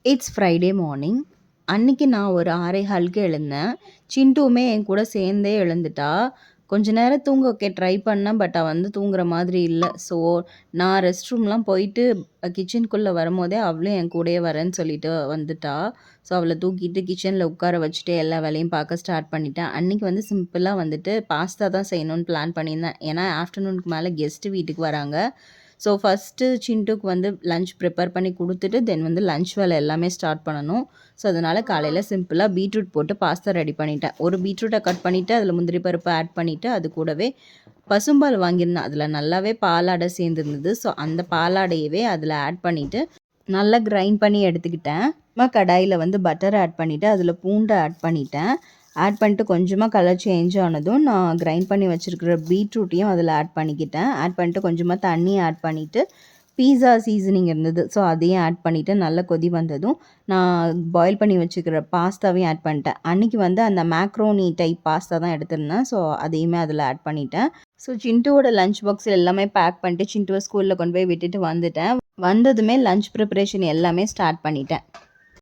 It's Friday morning. அன்னைக்கு நான் ஒரு 6:15க்கு எழுந்தேன். சிண்டுவுமே என் கூட சேர்ந்தே எழுந்துட்டா. கொஞ்ச நேரம் தூங்க வைக்க ட்ரை பண்ணேன். பட் அவ வந்து தூங்குற மாதிரி இல்ல. ஸோ, நான் ரெஸ்ட் ரூம்லாம் போயிட்டு கிச்சனுக்குள்ள வரும்போதே அவளும் என் கூடயே வரேன்னு சொல்லிட்டு வந்துட்டா. ஸோ, அவள தூக்கிட்டு கிச்சன்ல உட்கார வச்சுட்டு எல்லா வேலையும் பார்க்க ஸ்டார்ட் பண்ணிட்டேன். அன்னைக்கு வந்து சிம்பிளா வந்துட்டு பாஸ்தா தான் செய்யணும்னு பிளான் பண்ணியிருந்தேன். ஏன்னா ஆஃப்டர்நூனுக்கு மேல கெஸ்ட்டு வீட்டுக்கு வராங்க. ஸோ, ஃபஸ்ட்டு சிண்டுக்கு வந்து லஞ்ச் ப்ரிப்பேர் பண்ணி குடுத்துட்டு, தென் வந்து லஞ்ச் வேலை எல்லாமே ஸ்டார்ட் பண்ணணும். ஸோ, அதனால காலையில சிம்பிளா பீட்ரூட் போட்டு பாஸ்தா ரெடி பண்ணிட்டேன். ஒரு பீட்ரூட்ட கட் பண்ணிட்டு, அதில முந்திரி பருப்பு ஆட் பண்ணிட்டு, அது கூடவே பசும்பால் வாங்கியிருந்தேன். அதில நல்லாவே பாலாடை சேர்ந்திருந்தது. ஸோ, அந்த பாலாடையவே அதில ஆட் பண்ணிட்டு, நல்லா கிரைண்ட் பண்ணி எடுத்துக்கிட்டேன். கடாயில வந்து பட்டர் ஆட் பண்ணிட்டு, அதில பூண்ட ஆட் பண்ணிட்டேன். ஆட் பண்ணிட்டு கொஞ்சமாக கலர் சேஞ்ச் ஆனதும் நான் கிரைண்ட் பண்ணி வச்சுருக்கிற பீட்ரூட்டையும் அதில் ஆட் பண்ணிக்கிட்டேன். ஆட் பண்ணிட்டு கொஞ்சமாக தண்ணி ஆட் பண்ணிவிட்டு பீஸா சீசனிங் இருந்தது. ஸோ, அதையும் ஆட் பண்ணிவிட்டு நல்லா கொதி வந்ததும் நான் பாயில் பண்ணி வச்சுக்கிற பாஸ்தாவையும் ஆட் பண்ணிட்டேன். அன்றைக்கி வந்து அந்த மேக்ரோனி டைப் பாஸ்தா தான் எடுத்திருந்தேன். ஸோ, அதையுமே அதில் ஆட் பண்ணிட்டேன். ஸோ, சிண்டுவோட லஞ்ச் பாக்ஸில் எல்லாமே பேக் பண்ணிட்டு சிண்டுவை ஸ்கூலில் கொண்டு போய் விட்டுட்டு வந்துட்டேன். வந்ததுமே லஞ்ச் ப்ரிப்பரேஷன் எல்லாமே ஸ்டார்ட் பண்ணிட்டேன்.